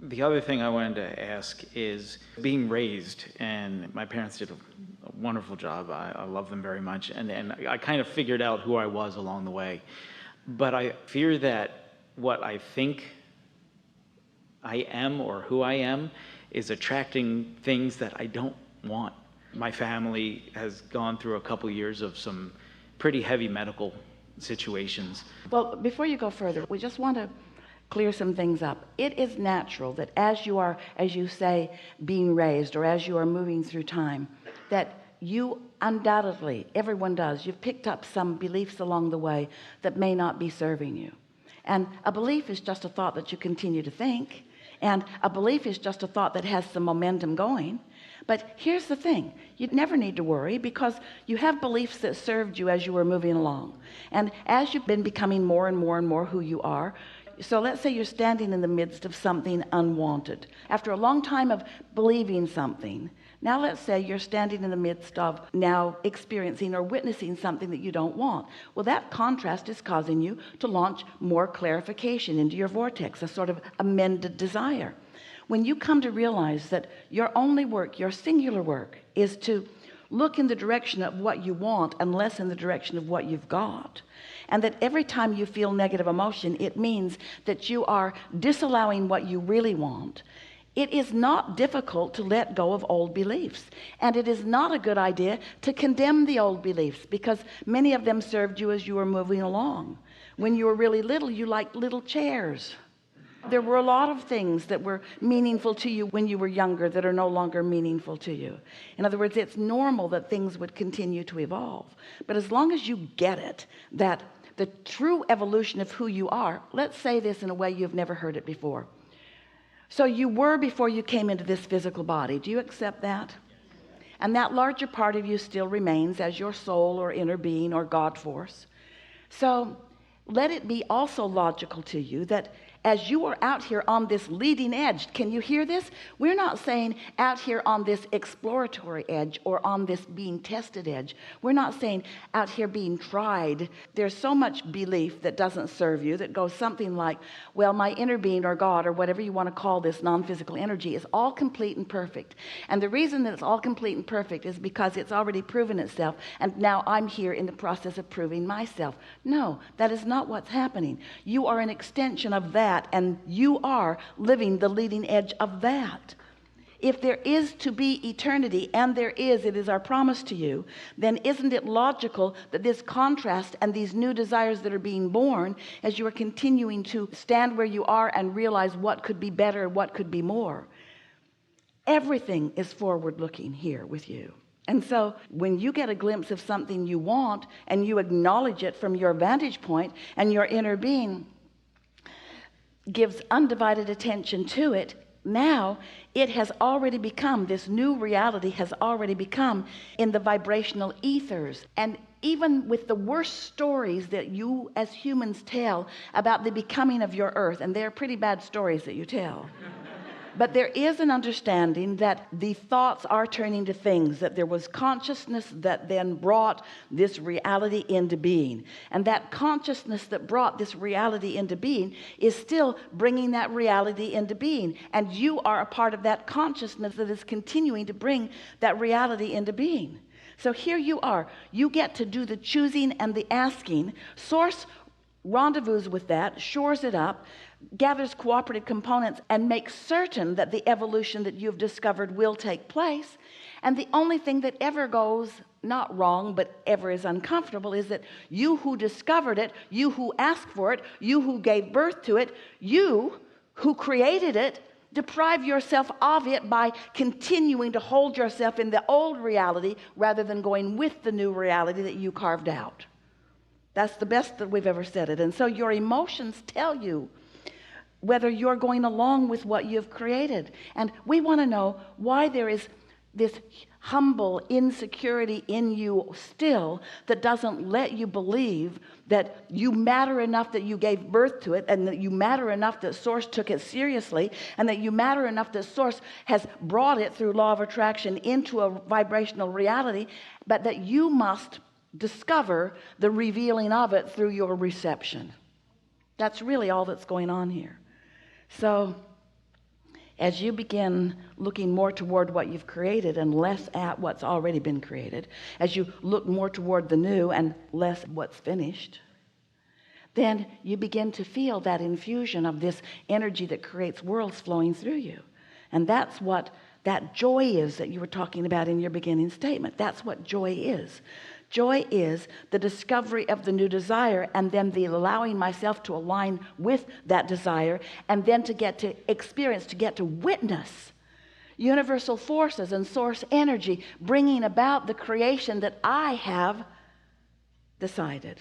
The other thing I wanted to ask is being raised, and my parents did a wonderful job. I love them very much, and I kind of figured out who I was along the way. But I fear that what I think I am or who I am is attracting things that I don't want. My family has gone through a couple years of some pretty heavy medical situations. Well, before you go further, we just want to clear some things up. It is natural that as you are, as you say, being raised, or as you are moving through time, that you undoubtedly, everyone does, you've picked up some beliefs along the way that may not be serving you. And a belief is just a thought that you continue to think, and a belief is just a thought that has some momentum going. But here's the thing, you never need to worry, because you have beliefs that served you as you were moving along, and as you've been becoming more and more and more who you are. So let's say you're standing in the midst of something unwanted after a long time of believing something. Now let's say you're standing in the midst of now experiencing or witnessing something that you don't want. Well, that contrast is causing you to launch more clarification into your vortex, a sort of amended desire. When you come to realize that your only work, your singular work, is to look in the direction of what you want and less in the direction of what you've got, and that every time you feel negative emotion, it means that you are disallowing what you really want. It is not difficult to let go of old beliefs, and it is not a good idea to condemn the old beliefs, because many of them served you as you were moving along. When you were really little, you liked little chairs. There were a lot of things that were meaningful to you when you were younger that are no longer meaningful to you. In other words, it's normal that things would continue to evolve. But as long as you get it, that the true evolution of who you are, let's say this in a way you've never heard it before. So you were before you came into this physical body. Do you accept that? And that larger part of you still remains as your soul or inner being or God force. So let it be also logical to you that as you are out here on this leading edge, can you hear this? We're not saying out here on this exploratory edge or on this being tested edge. We're not saying out here being tried. There's so much belief that doesn't serve you that goes something like, well, my inner being or God or whatever you want to call this non-physical energy is all complete and perfect. And the reason that it's all complete and perfect is because it's already proven itself, and now I'm here in the process of proving myself. No, that is not what's happening. You are an extension of that, and you are living the leading edge of that. If there is to be eternity, and there is, it is our promise to you, then isn't it logical that this contrast and these new desires that are being born as you are continuing to stand where you are and realize what could be better, what could be more? Everything is forward looking here with you. And so when you get a glimpse of something you want and you acknowledge it from your vantage point, and your inner being gives undivided attention to it, now it has already become, this new reality has already become in the vibrational ethers. And even with the worst stories that you as humans tell about the becoming of your earth, and they're pretty bad stories that you tell, but there is an understanding that the thoughts are turning to things, that there was consciousness that then brought this reality into being. And that consciousness that brought this reality into being is still bringing that reality into being. And you are a part of that consciousness that is continuing to bring that reality into being. So here you are. You get to do the choosing and the asking. Source rendezvous with that, shores it up, gathers cooperative components, and makes certain that the evolution that you've discovered will take place. And the only thing that ever goes not wrong, but ever is uncomfortable, is that you who discovered it, you who asked for it, you who gave birth to it, you who created it, deprive yourself of it by continuing to hold yourself in the old reality rather than going with the new reality that you carved out. That's the best that we've ever said it. And so your emotions tell you whether you're going along with what you've created. And we want to know why there is this humble insecurity in you still that doesn't let you believe that you matter enough that you gave birth to it, and that you matter enough that Source took it seriously, and that you matter enough that Source has brought it through law of attraction into a vibrational reality, but that you must discover the revealing of it through your reception. That's really all that's going on here. So as you begin looking more toward what you've created and less at what's already been created, as you look more toward the new and less what's finished, then you begin to feel that infusion of this energy that creates worlds flowing through you. And that's what that joy is that you were talking about in your beginning statement. That's what joy is. Joy is the discovery of the new desire, and then the allowing myself to align with that desire, and then to get to experience, to get to witness universal forces and source energy bringing about the creation that I have decided.